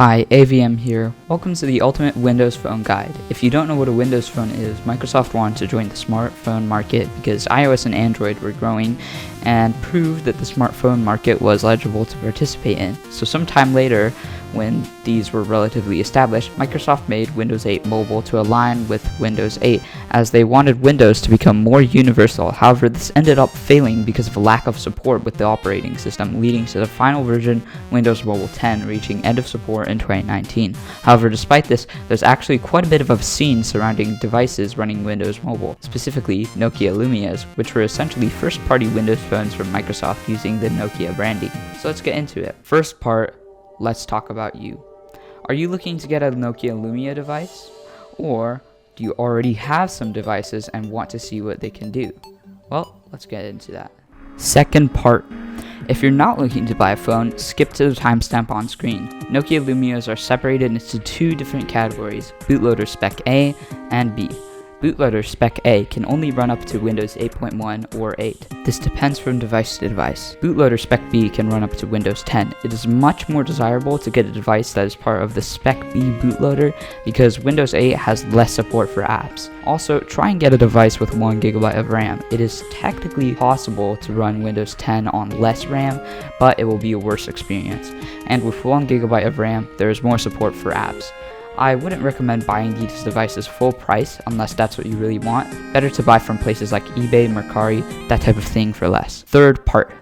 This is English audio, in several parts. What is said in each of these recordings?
Hi, AVM here. Welcome to the Ultimate Windows Phone Guide. If you don't know what a Windows Phone is, Microsoft wanted to join the smartphone market because iOS and Android were growing and proved that the smartphone market was eligible to participate in. So sometime later, when these were relatively established, Microsoft made Windows 8 Mobile to align with Windows 8 as they wanted Windows to become more universal. However, this ended up failing because of a lack of support with the operating system, leading to the final version, Windows Mobile 10, reaching end of support in 2019. However, despite this, there's actually quite a bit of a scene surrounding devices running Windows Mobile, specifically Nokia Lumias, which were essentially first-party Windows phones from Microsoft using the Nokia branding. So let's get into it. First part, let's talk about you. Are you looking to get a Nokia Lumia device? Or do you already have some devices and want to see what they can do? Well, let's get into that. Second part. If you're not looking to buy a phone, skip to the timestamp on screen. Nokia Lumias are separated into two different categories, bootloader Spec A and B. Bootloader Spec A can only run up to Windows 8.1 or 8. This depends from device to device. Bootloader Spec B can run up to Windows 10. It is much more desirable to get a device that is part of the Spec B bootloader because Windows 8 has less support for apps. Also, try and get a device with 1GB of RAM. It is technically possible to run Windows 10 on less RAM, but it will be a worse experience. And with 1GB of RAM, there is more support for apps. I wouldn't recommend buying these devices full price unless that's what you really want. Better to buy from places like eBay, Mercari, that type of thing for less. Third part.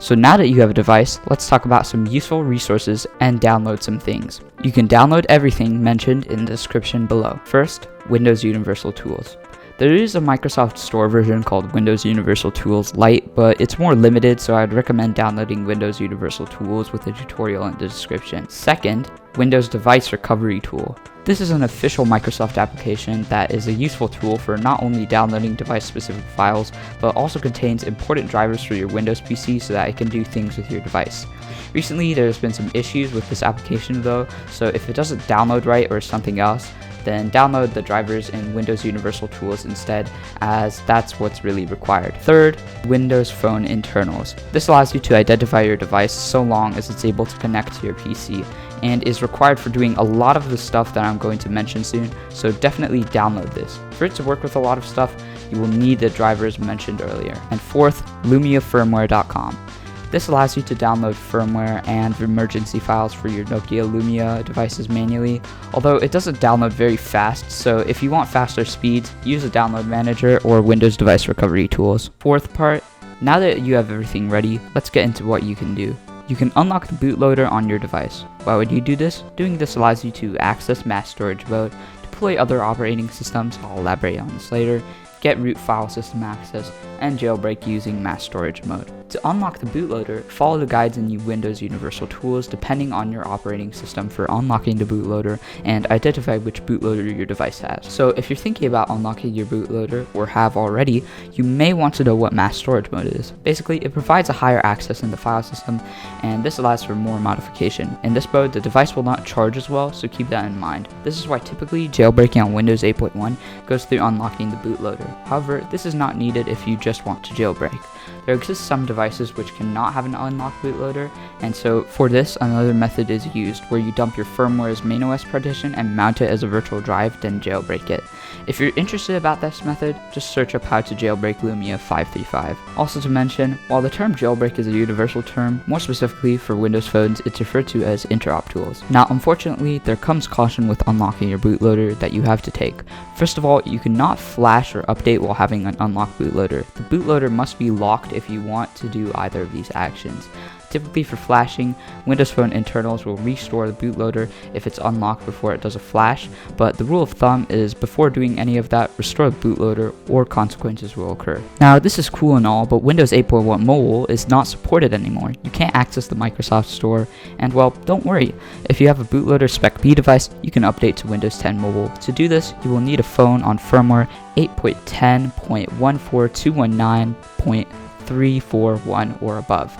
So now that you have a device, let's talk about some useful resources and download some things. You can download everything mentioned in the description below. First, Windows Universal Tools. There is a Microsoft Store version called Windows Universal Tools Lite, but it's more limited, so I'd recommend downloading Windows Universal Tools with a tutorial in the description. Second, Windows Device Recovery Tool. This is an official Microsoft application that is a useful tool for not only downloading device-specific files, but also contains important drivers for your Windows PC so that it can do things with your device. Recently, there's been some issues with this application though, so if it doesn't download right or something else, then download the drivers in Windows Universal Tools instead, as that's what's really required. Third, Windows Phone Internals. This allows you to identify your device so long as it's able to connect to your PC, and is required for doing a lot of the stuff that I'm going to mention soon, so definitely download this. For it to work with a lot of stuff, you will need the drivers mentioned earlier. And fourth, LumiaFirmware.com. This allows you to download firmware and emergency files for your Nokia Lumia devices manually, although it doesn't download very fast, so if you want faster speeds, use a download manager or Windows Device Recovery Tools. Fourth part, now that you have everything ready, let's get into what you can do. You can unlock the bootloader on your device. Why would you do this? Doing this allows you to access mass storage mode, deploy other operating systems, I'll elaborate on this later, get root file system access, and jailbreak using mass storage mode. To unlock the bootloader, follow the guides in Windows Universal Tools depending on your operating system for unlocking the bootloader, and identify which bootloader your device has. So if you're thinking about unlocking your bootloader, or have already, you may want to know what mass storage mode is. Basically, it provides a higher access in the file system, and this allows for more modification. In this mode, the device will not charge as well, so keep that in mind. This is why typically jailbreaking on Windows 8.1 goes through unlocking the bootloader. However, this is not needed if you just want to jailbreak. There exist some devices which cannot have an unlocked bootloader, and so for this, another method is used where you dump your firmware's main OS partition and mount it as a virtual drive, then jailbreak it. If you're interested about this method, just search up how to jailbreak Lumia 535. Also to mention, while the term jailbreak is a universal term, more specifically for Windows phones, it's referred to as interop tools. Now, unfortunately, there comes caution with unlocking your bootloader that you have to take. First of all, you cannot flash or update while having an unlocked bootloader. The bootloader must be locked if you want to do either of these actions. Typically for flashing, Windows Phone Internals will restore the bootloader if it's unlocked before it does a flash, but the rule of thumb is before doing any of that, restore the bootloader or consequences will occur. Now this is cool and all, but Windows 8.1 Mobile is not supported anymore. You can't access the Microsoft Store, and well, don't worry. If you have a bootloader Spec B device, you can update to Windows 10 Mobile. To do this, you will need a phone on firmware 8.10.14219.341 or above.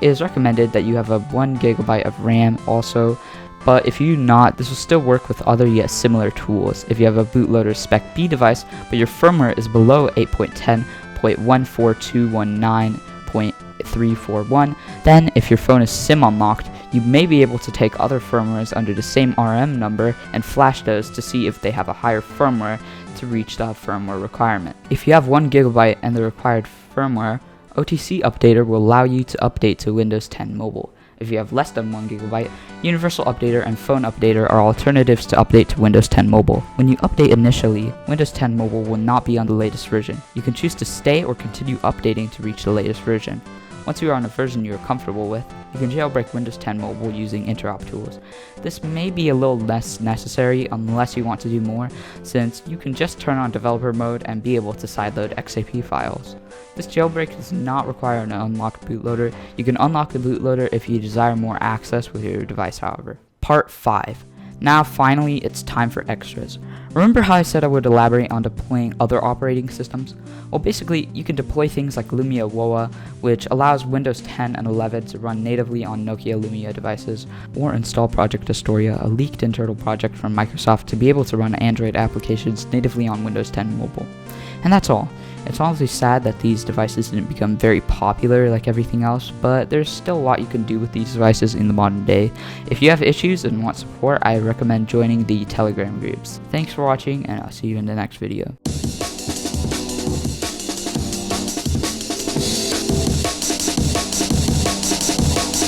It is recommended that you have a 1GB of RAM also, but if you do not, this will still work with other yet similar tools. If you have a bootloader Spec B device, but your firmware is below 8.10.14219.341, then if your phone is SIM unlocked, You may be able to take other firmwares under the same RM number and flash those to see if they have a higher firmware to reach that firmware requirement. If you have 1 GB and the required firmware, OTC Updater will allow you to update to Windows 10 Mobile. If you have less than 1 GB, Universal Updater and Phone Updater are alternatives to update to Windows 10 Mobile. When you update initially, Windows 10 Mobile will not be on the latest version. You can choose to stay or continue updating to reach the latest version. Once you are on a version you are comfortable with, you can jailbreak Windows 10 Mobile using interop tools. This may be a little less necessary unless you want to do more, since you can just turn on developer mode and be able to sideload XAP files. This jailbreak does not require an unlocked bootloader. You can unlock the bootloader if you desire more access with your device, however. Part 5. Now finally, it's time for extras. Remember how I said I would elaborate on deploying other operating systems? Well, basically, you can deploy things like Lumia WOA, which allows Windows 10 and 11 to run natively on Nokia Lumia devices, or install Project Astoria, a leaked internal project from Microsoft to be able to run Android applications natively on Windows 10 Mobile. And that's all. It's honestly sad that these devices didn't become very popular like everything else, but there's still a lot you can do with these devices in the modern day. If you have issues and want support, I recommend joining the Telegram groups. Thanks for watching, and I'll see you in the next video.